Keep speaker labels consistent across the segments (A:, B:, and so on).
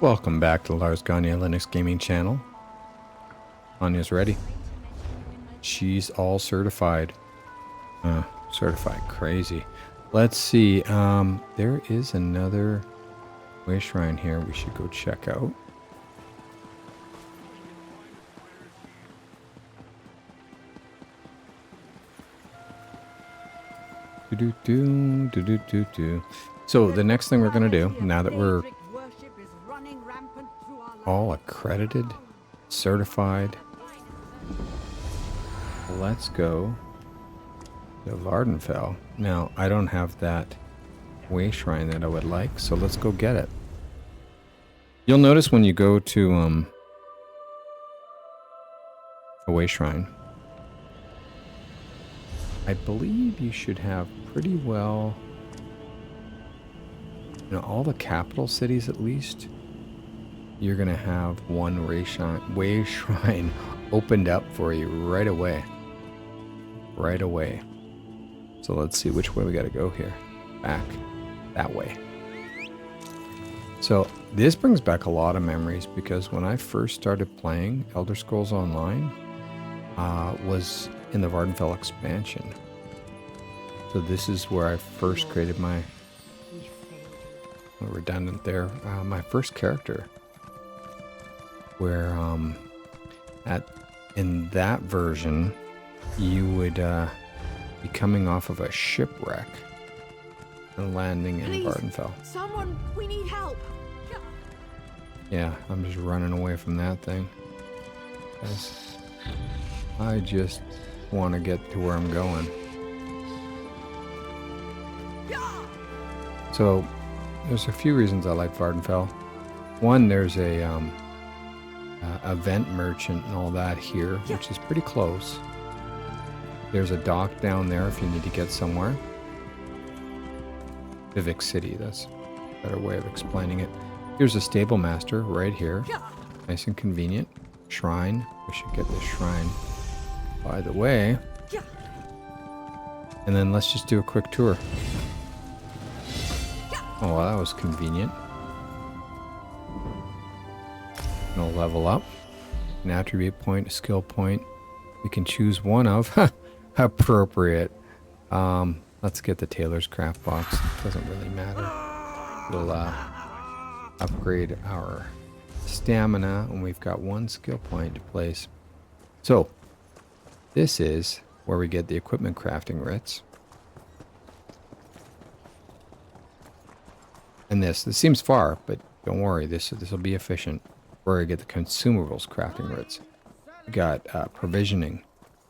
A: Welcome back to Lars Gagne Linux Gaming Channel. Anya's ready. She's all certified. Certified crazy. Let's see. There is another way shrine here we should go check out. So the next thing we're going to do, now that we're all accredited, certified, let's go to Vardenfell. Now, I don't have that way shrine that I would like, so let's go get it. You'll notice when you go to a way shrine, I believe you should have pretty well, all the capital cities at least, you're going to have one way shrine opened up for you right away. Right away. So let's see which way we got to go here. Back that way. So this brings back a lot of memories because when I first started playing Elder Scrolls Online, was in the Vardenfell expansion. So this is where I first created my, redundant there, my first character. Where in that version, you would be coming off of a shipwreck and landing in Vardenfell.
B: Someone, we need help.
A: Yeah, I'm just running away from that thing. I just want to get to where I'm going. So, there's a few reasons I like Vardenfell. One, there's a event merchant and all that here, which is pretty close. There's a dock down there if you need to get somewhere. Vivek City, that's a better way of explaining it. Here's a stable master right here. Nice and convenient. Shrine. We should get this shrine, by the way. And then let's just do a quick tour. Oh, well, that was convenient. And we'll level up. An attribute point, a skill point. We can choose one of. Appropriate. Let's get the Tailor's Craft Box. Doesn't really matter. We'll upgrade our stamina, and we've got one skill point to place. So, this is where we get the equipment crafting writs. And this seems far, but don't worry, this will be efficient. Where we get the consumables crafting writs. You got provisioning.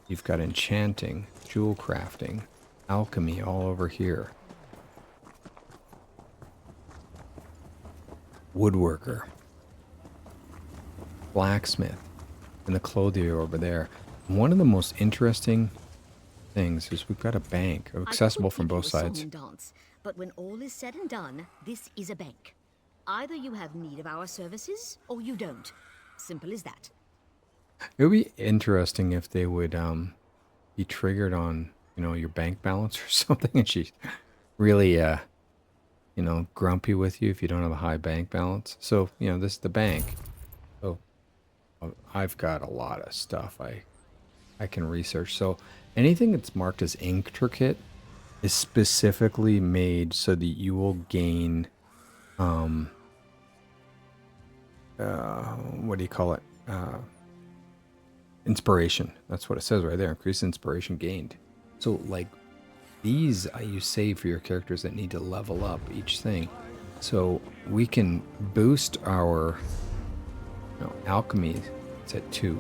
A: You've got enchanting, jewel crafting, alchemy all over here. Woodworker. Blacksmith. And the clothier over there. And one of the most interesting things is we've got a bank accessible from both sides.
B: Dance, but when all is said and done, this is a bank. Either you have need of our services, or you don't. Simple as that.
A: It would be interesting if they would be triggered on, your bank balance or something, and she's really, grumpy with you if you don't have a high bank balance. So, this is the bank. So, I've got a lot of stuff I can research. So, anything that's marked as intricate is specifically made so that you will gain... what do you call it? Inspiration. That's what it says right there. Increased inspiration gained. So, like, these you save for your characters that need to level up each thing. So, we can boost our alchemy. It's at 2.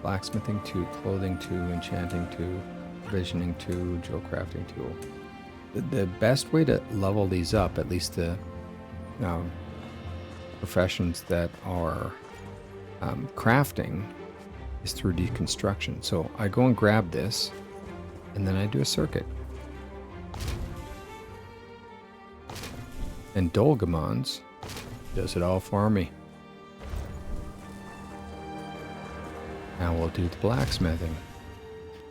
A: Blacksmithing 2. Clothing 2. Enchanting 2. Provisioning 2. Jewel crafting 2. The best way to level these up, at least the... professions that are crafting, is through deconstruction. So I go and grab this, and then I do a circuit. And Dolgamons does it all for me. Now we'll do the blacksmithing.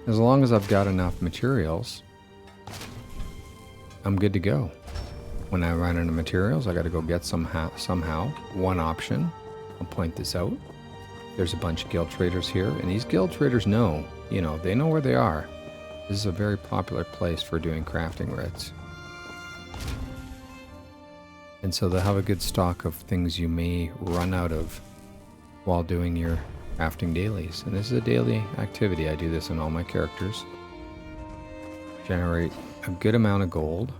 A: As long as I've got enough materials, I'm good to go. when I run out of materials, I got to go get somehow. One option, I'll point this out. There's a bunch of guild traders here, and these guild traders know, they know where they are. This is a very popular place for doing crafting writs. And so they'll have a good stock of things you may run out of while doing your crafting dailies. And this is a daily activity. I do this in all my characters. Generate a good amount of gold.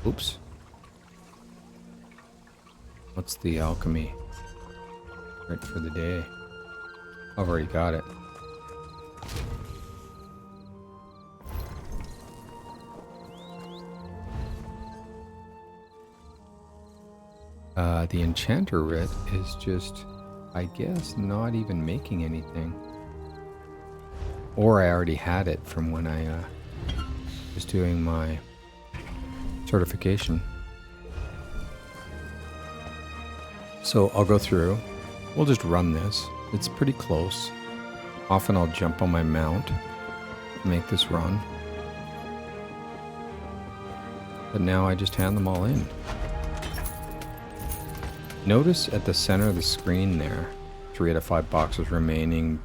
A: Oops. What's the alchemy? Right for the day. I've already got it. The enchanter writ is just, I guess, not even making anything. Or I already had it from when I was doing my certification. So I'll go through. We'll just run this. It's pretty close. Often I'll jump on my mount, make this run. But now I just hand them all in. Notice at the center of the screen there, 3 out of 5 boxes remaining,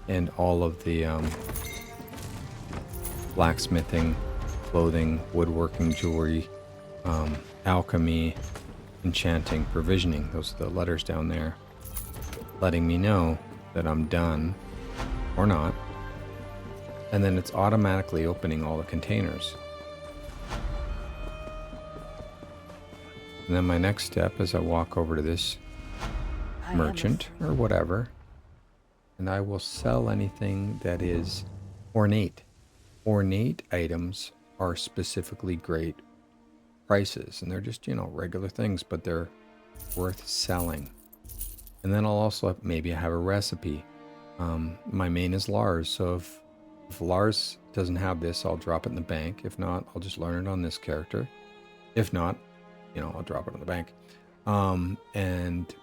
A: and all of the blacksmithing, clothing, woodworking, jewelry, alchemy, enchanting, provisioning. Those are the letters down there, letting me know that I'm done or not. And then it's automatically opening all the containers. And then my next step is I walk over to this merchant or whatever, and I will sell anything that is ornate. Ornate items are specifically great prices, and they're just, regular things, but they're worth selling. And then I'll also maybe I have a recipe. My main is Lars, so if Lars doesn't have this, I'll drop it in the bank. If not, I'll just learn it on this character. If not, I'll drop it in the bank. And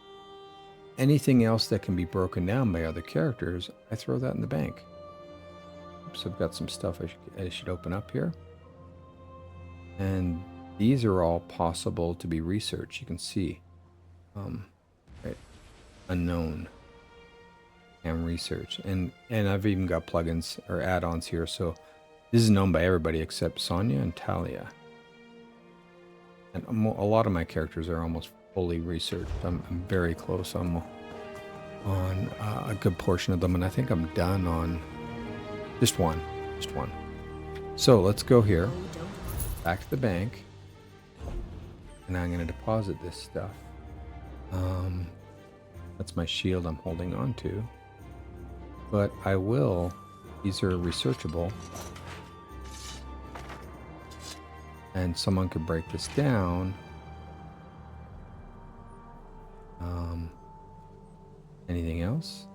A: anything else that can be broken down by other characters, I throw that in the bank. So I've got some stuff I should open up here. And these are all possible to be researched. You can see, right, unknown and research. And I've even got plugins or add-ons here. So this is known by everybody except Sonia and Talia. And a lot of my characters are almost fully researched. I'm very close on a good portion of them, and I think I'm done on just one. So let's go here, back to the bank, and I'm going to deposit this stuff. That's my shield I'm holding on to, but I will. These are researchable. And someone could break this down. Anything else?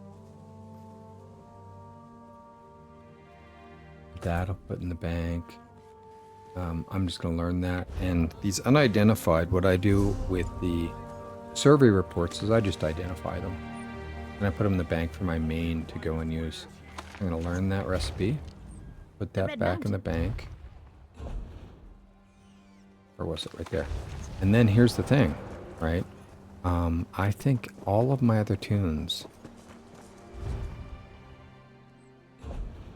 A: That I'll put in the bank. I'm just going to learn that. And these unidentified, what I do with the survey reports is I just identify them. And I put them in the bank for my main to go and use. I'm going to learn that recipe. Put that back in the bank. Or was it right there? And then here's the thing, right? I think all of my other tunes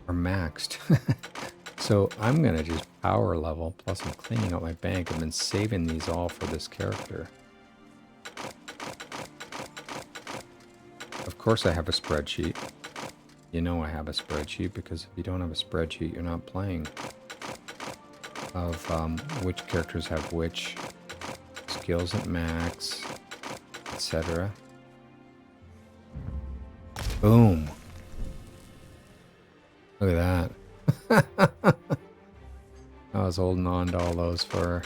A: are maxed. So I'm going to just power level, plus I'm cleaning out my bank and then saving these all for this character. Of course I have a spreadsheet. I have a spreadsheet, because if you don't have a spreadsheet, you're not playing. Of which characters have which skills at max, etc. Boom. Look at that. I was holding on to all those for...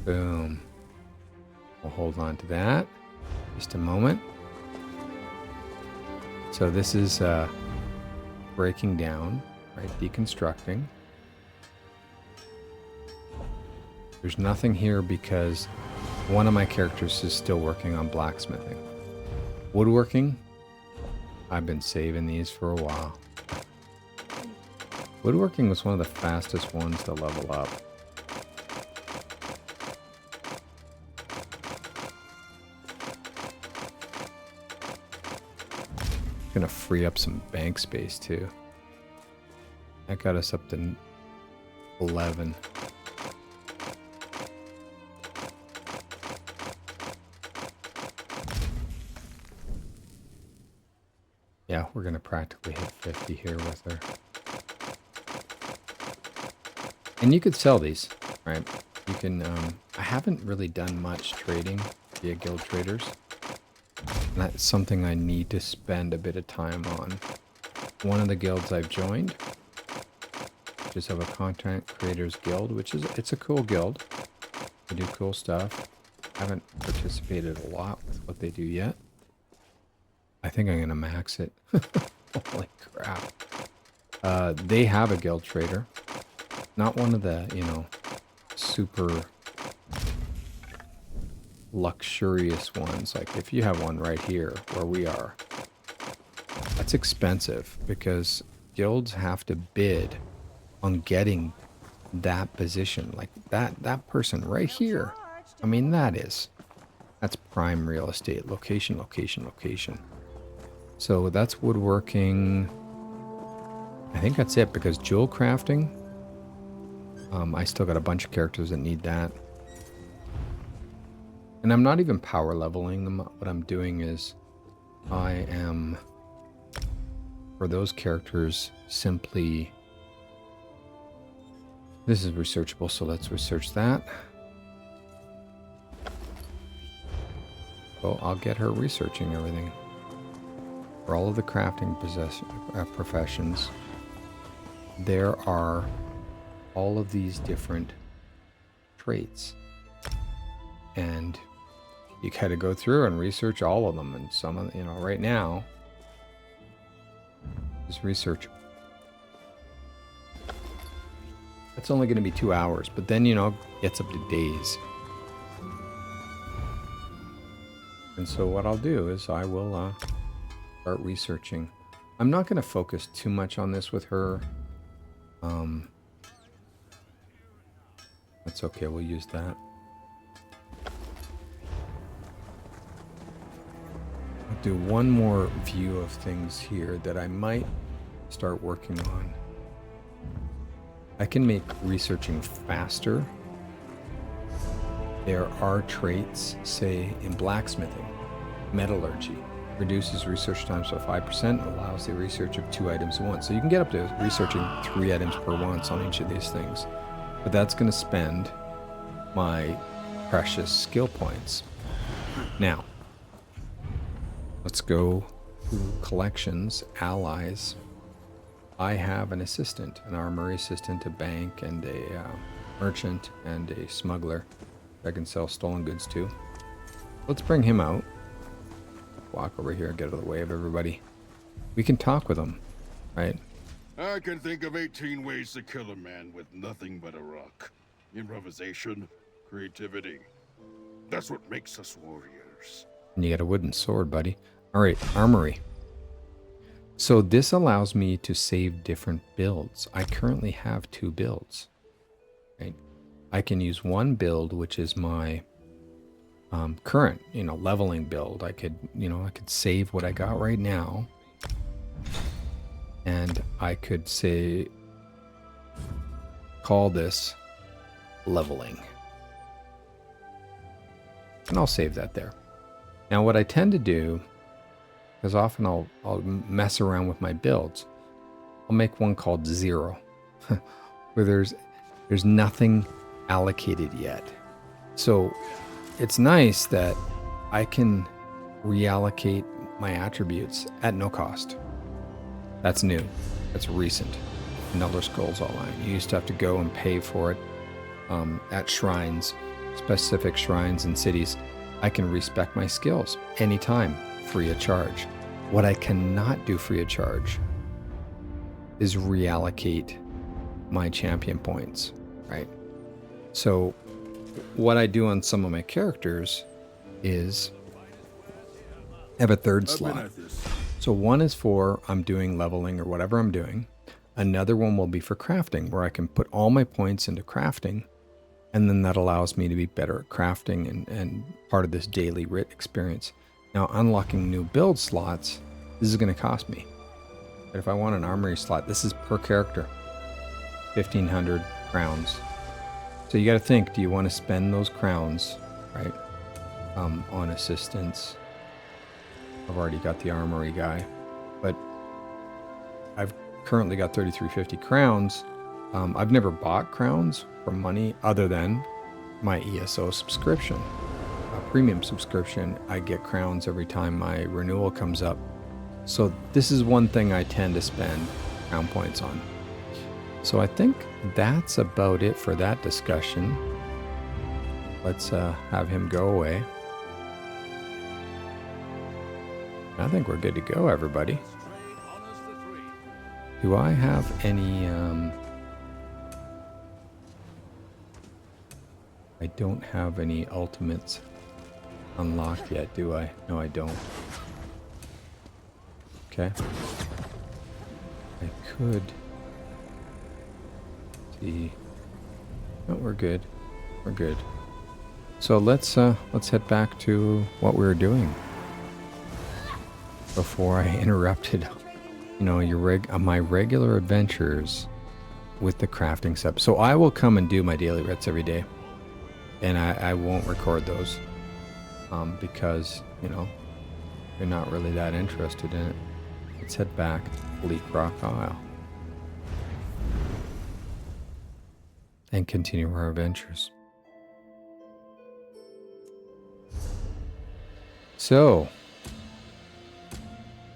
A: Boom. We'll hold on to that. Just a moment. So this is breaking down, right? Deconstructing. There's nothing here because one of my characters is still working on blacksmithing. Woodworking, I've been saving these for a while. Woodworking was one of the fastest ones to level up. Gonna free up some bank space too. That got us up to 11. Yeah, we're gonna practically hit 50 here with her. And you could sell these, right? You can, I haven't really done much trading via guild traders. And that's something I need to spend a bit of time on. One of the guilds I've joined, just have a content creators guild, which is, it's a cool guild. They do cool stuff. Haven't participated a lot with what they do yet. I think I'm gonna max it. Holy crap. They have a guild trader. Not one of the, you know, super luxurious ones. Like if you have one right here where we are, that's expensive because guilds have to bid on getting that position. Like that person right here. I mean, that's prime real estate. Location, location, location. So that's woodworking. I think that's it because jewel crafting, I still got a bunch of characters that need that. And I'm not even power leveling them. What I'm doing is I am, for those characters, simply, this is researchable, so let's research that. So I'll get her researching everything. For all of the crafting professions, there are all of these different traits. And you got to go through and research all of them. And some of, you know, right now, is research. It's only going to be 2 hours, but then, you know, gets up to days. And so what I'll do is I will start researching. I'm not going to focus too much on this with her. That's okay, we'll use that. I'll do one more view of things here that I might start working on. I can make researching faster. There are traits, say in blacksmithing, metallurgy, reduces research times by 5%, allows the research of 2 items at once. So you can get up to researching 3 items per once on each of these things. But that's going to spend my precious skill points. Now, let's go to collections, allies. I have an assistant, an armory assistant, a bank, and a merchant, and a smuggler I can sell stolen goods to. Let's bring him out. Walk over here and get out of the way of everybody. We can talk with him, right?
C: I can think of 18 ways to kill a man with nothing but a rock. Improvisation, creativity. That's what makes us warriors.
A: And you got a wooden sword, buddy. All right, armory. So this allows me to save different builds. I currently have 2 builds, right? I can use one build, which is my current, you know, leveling build. I could save what I got right now. And I could say, call this leveling. And I'll save that there. Now what I tend to do, because often I'll mess around with my builds, I'll make one called 0, where there's nothing allocated yet. So it's nice that I can reallocate my attributes at no cost. That's new. That's recent. In Elder Scrolls Online, you used to have to go and pay for it at shrines, specific shrines in cities. I can respec my skills anytime, free of charge. What I cannot do free of charge is reallocate my champion points, right? So what I do on some of my characters is I have a third slot. So one is for I'm doing leveling or whatever I'm doing. Another one will be for crafting, where I can put all my points into crafting, and then that allows me to be better at crafting and part of this daily writ experience. Now, unlocking new build slots, this is going to cost me. But if I want an armory slot, this is per character, 1,500 crowns. So you got to think, do you want to spend those crowns, right, on assistance? I've already got the armory guy, but I've currently got 3,350 crowns. I've never bought crowns for money other than my ESO subscription, a premium subscription. I get crowns every time my renewal comes up. So this is one thing I tend to spend crown points on. So I think that's about it for that discussion. Let's have him go away. I think we're good to go, everybody. Do I have any... I don't have any ultimates unlocked yet, do I? No, I don't. Okay. I could... see... No, we're good. We're good. So let's head back to what we were doing before I interrupted, you know, my regular adventures with the crafting stuff. So I will come and do my daily writs every day, and I won't record those because, you know, you're not really that interested in it. Let's head back to Bleakrock Isle and continue our adventures. So,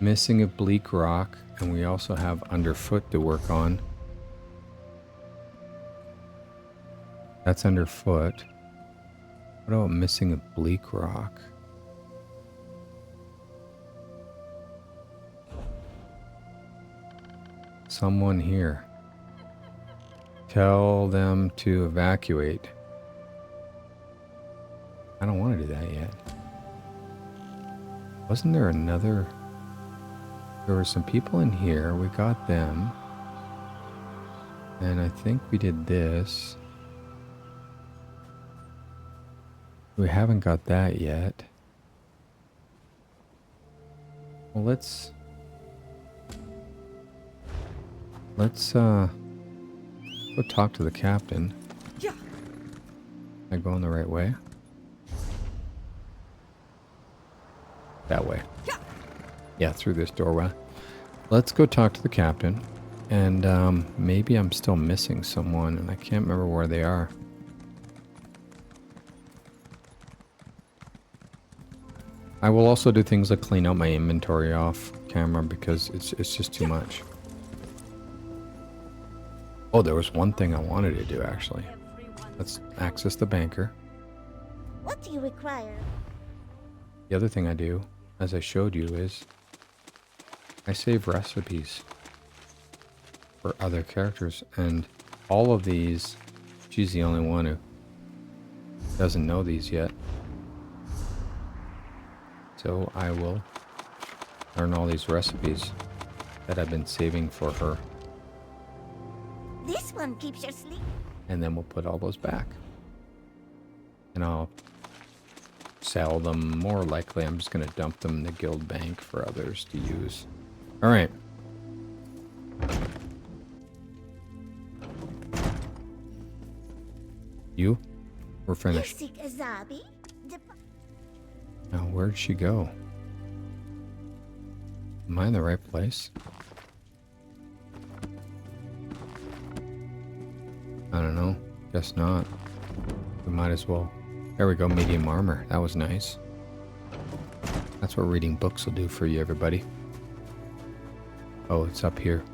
A: missing of Bleakrock, and we also have Underfoot to work on. That's Underfoot. What about missing of Bleakrock? Someone here. Tell them to evacuate. I don't want to do that yet. Wasn't there another... There were some people in here. We got them. And I think we did this. We haven't got that yet. Well, let's go talk to the captain.
B: Yeah.
A: Am I going the right way? That way. Yeah, through this doorway. Let's go talk to the captain. And maybe I'm still missing someone, and I can't remember where they are. I will also do things like clean out my inventory off camera because it's just too much. Oh, there was one thing I wanted to do, actually. Let's access the banker.
D: What do you require?
A: The other thing I do, as I showed you, is I save recipes for other characters. And all of these, she's the only one who doesn't know these yet. So I will learn all these recipes that I've been saving for her.
D: This one keeps you asleep.
A: And then we'll put all those back. And I'll sell them. More likely, I'm just going to dump them in the guild bank for others to use. All right. You? We're finished.
D: You seek Azabi?
A: Now, where'd she go? Am I in the right place? I don't know. Guess not. We might as well. There we go, medium armor. That was nice. That's what reading books will do for you, everybody. Oh, it's up here.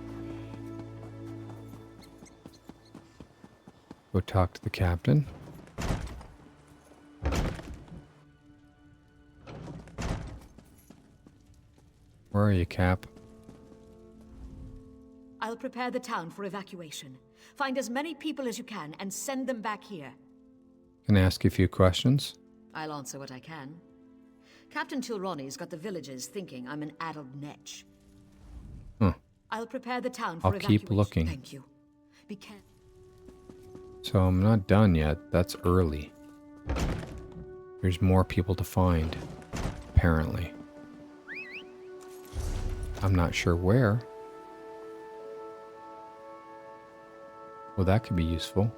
A: Go talk to the captain. Where are you, Cap?
B: I'll prepare the town for evacuation. Find as many people as you can and send them back here.
A: Can I ask you a few questions?
B: I'll answer what I can. Captain Tilroni's got the villagers thinking I'm an addled netch.
A: Huh.
B: I'll prepare the town for
A: I'll keep
B: evacuation.
A: looking.
B: Thank you. Be careful.
A: So I'm not done yet. That's early. There's more people to find, apparently. I'm not sure where. Well, that could be useful.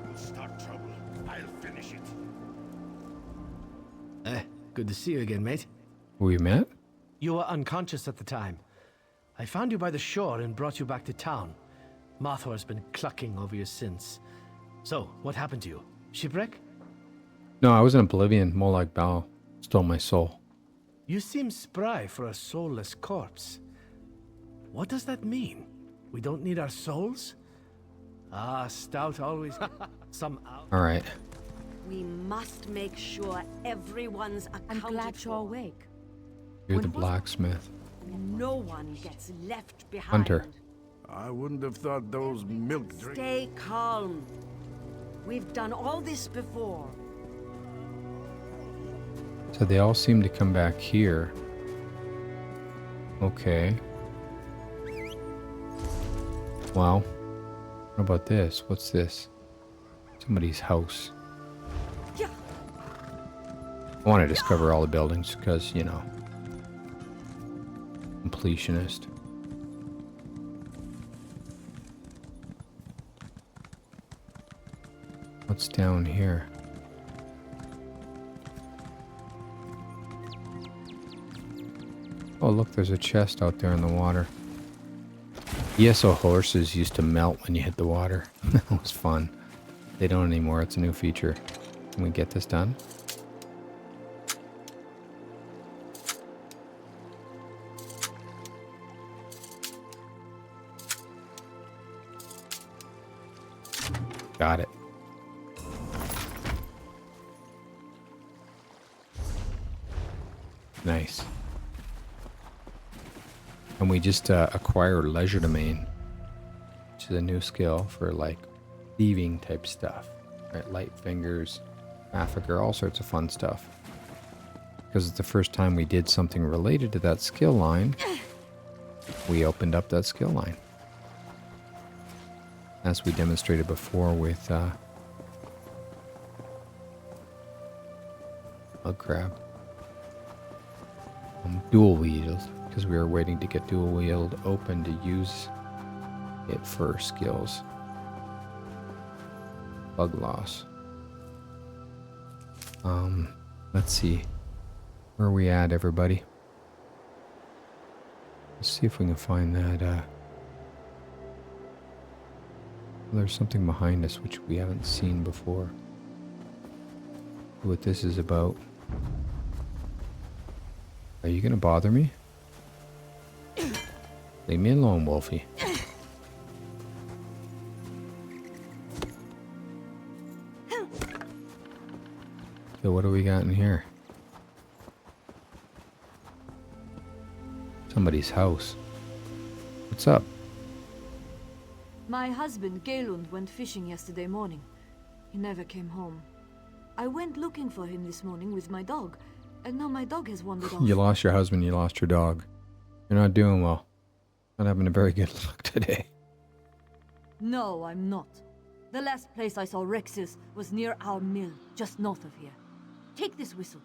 C: We'll start trouble. I'll finish it.
E: Good to see you again, mate.
A: We met?
E: You were unconscious at the time. I found you by the shore and brought you back to town. Mothor's been clucking over you since. So, what happened to you? Shipwreck?
A: No, I was in Oblivion. Molag Bal stole my soul.
E: You seem spry for a soulless corpse. What does that mean? We don't need our souls? Ah, Stout always... some out...
A: Alright.
F: We must make sure everyone's accounted
B: I'm glad you're
F: for.
B: awake.
A: You're the blacksmith.
F: No one gets left behind.
A: Hunter.
C: I wouldn't have thought those milk drinks.
F: Stay calm. We've done all this before.
A: So they all seem to come back here. Okay. Wow. What about this? What's this? Somebody's house.
F: Yeah.
A: I want to discover all the buildings because, you know, completionist. What's down here? Oh, look, there's a chest out there in the water. ESO horses used to melt when you hit the water. That was fun. They don't anymore. It's a new feature. Can we get this done? Got it. Nice. And we just acquired Leisure Domain, which is a new skill for like thieving type stuff. Right? Light fingers, trafficker, all sorts of fun stuff. Because it's the first time we did something related to that skill line, we opened up that skill line. As we demonstrated before with Mug Crab. Dual wield, because we were waiting to get dual wield open to use it for skills. Bug loss. Let's see. Where are we at, everybody? Let's see if we can find that. There's something behind us which we haven't seen before. What this is about. Are you gonna bother me? Leave me alone, Wolfie. So what do we got in here? Somebody's house. What's up?
G: My husband, Galund, went fishing yesterday morning. He never came home. I went looking for him this morning with my dog, and now my dog has wandered off.
A: You lost your husband, you lost your dog. You're not doing well. Not having a very good luck today.
G: No, I'm not. The last place I saw Rex's was near our mill, just north of here. Take this whistle.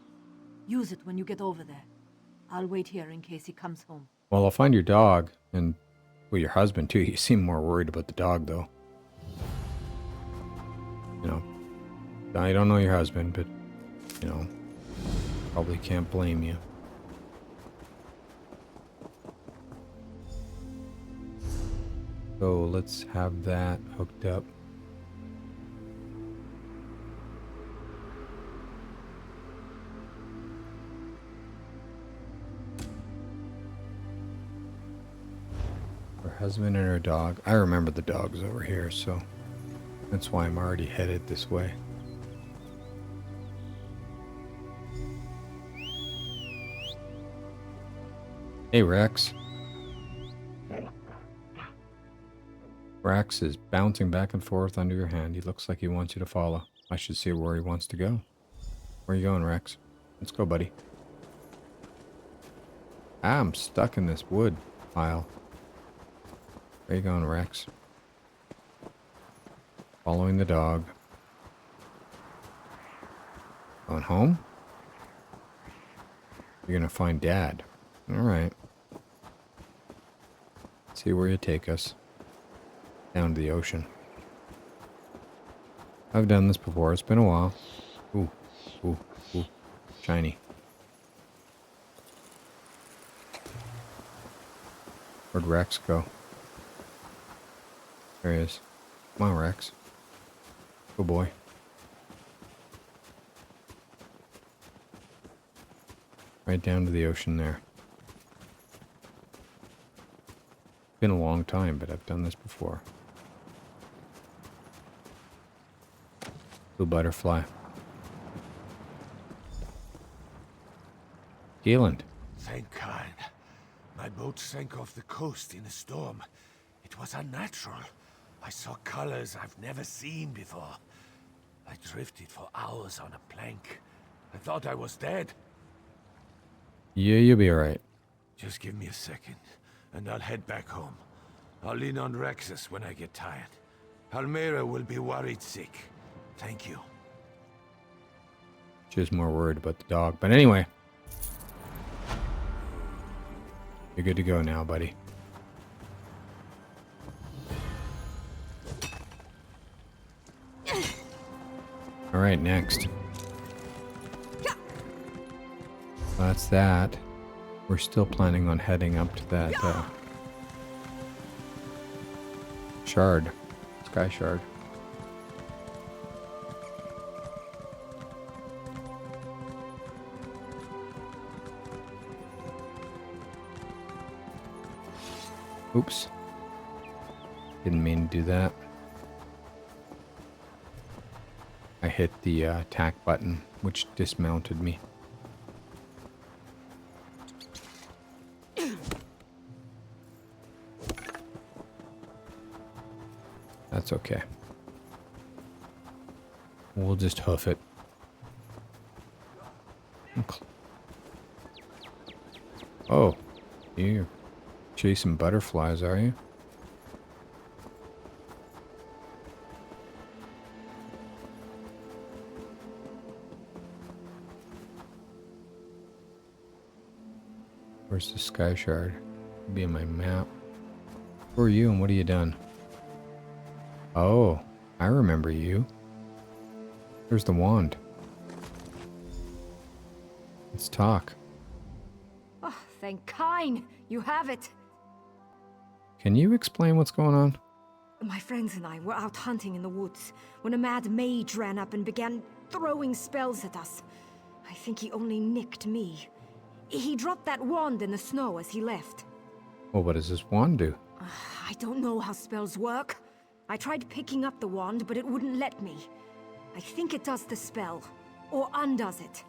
G: Use it when you get over there. I'll wait here in case he comes home.
A: Well, I'll find your dog, and well, your husband too. You seem more worried about the dog, though. You know, I don't know your husband, but, you know, probably can't blame you. So let's have that hooked up. Her husband and her dog. I remember the dog's over here, so that's why I'm already headed this way. Hey, Rex. Rex is bouncing back and forth under your hand. He looks like he wants you to follow. I should see where he wants to go. Where are you going, Rex? Let's go, buddy. Ah, I'm stuck in this wood pile. Where you going, Rex? Following the dog. Going home? You're gonna find Dad. Alright. See where you take us. Down to the ocean. I've done this before. It's been a while. Ooh. Ooh. Ooh. Shiny. Where'd Rex go? There he is. Come on, Rex. Good boy. Right down to the ocean there. Been a long time, but I've done this before. Blue butterfly. Geeland.
E: Thank kind. My boat sank off the coast in a storm. It was unnatural. I saw colors I've never seen before. I drifted for hours on a plank. I thought I was dead.
A: Yeah, you'll be alright.
E: Just give me a second, and I'll head back home. I'll lean on Rexus when I get tired. Palmyra will be worried sick. Thank you.
A: She's more worried about the dog. But anyway. You're good to go now, buddy. Alright, next. That's that. We're still planning on heading up to that shard. Sky shard. Oops. Didn't mean to do that. I hit the attack button, which dismounted me. That's okay. We'll just hoof it. Oh, you're chasing butterflies, are you? Where's the sky shard? Be in my map. Who are you and what have you done? Oh, I remember you. There's the wand. Let's talk.
G: Oh, thank kind. You have it.
A: Can you explain what's going on?
G: My friends and I were out hunting in the woods when a mad mage ran up and began throwing spells at us. I think he only nicked me. He dropped that wand in the snow as he left.
A: Well, what does this wand do?
G: I don't know how spells work. I tried picking up the wand, but it wouldn't let me. I think it does the spell, or undoes it.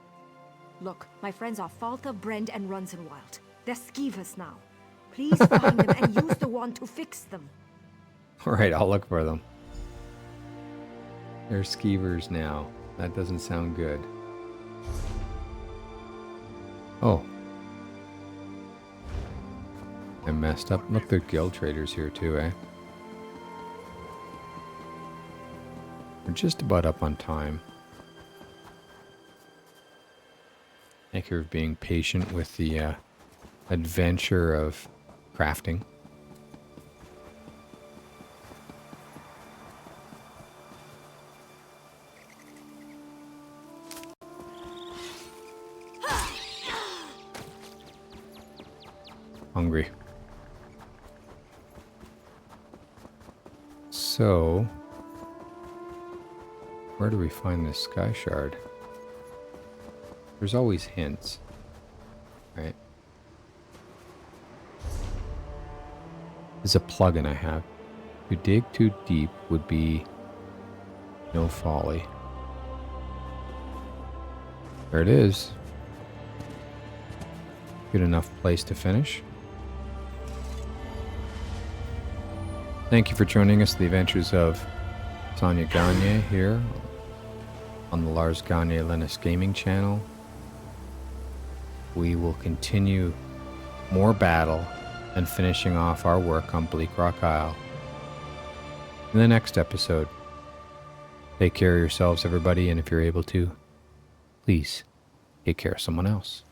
G: Look, my friends are Falta, Brend, and Runzenwild. They're skeevers now. Please find them and use the wand to fix them.
A: Alright, I'll look for them. They're skeevers now. That doesn't sound good. Oh. I messed up. Look, there are guild traders here too, eh? We're just about up on time. Thank you for being patient with the adventure of crafting. Hungry. So, where do we find this sky shard? There's always hints, right? There's a plugin I have. To dig too deep would be no folly. There it is. Good enough place to finish. Thank you for joining us, the adventures of Sonia Gagner here on the Lars Gagner Linus Gaming channel. we will continue more battle and finishing off our work on Bleakrock Isle in the next episode. Take care of yourselves, everybody, and if you're able to, please take care of someone else.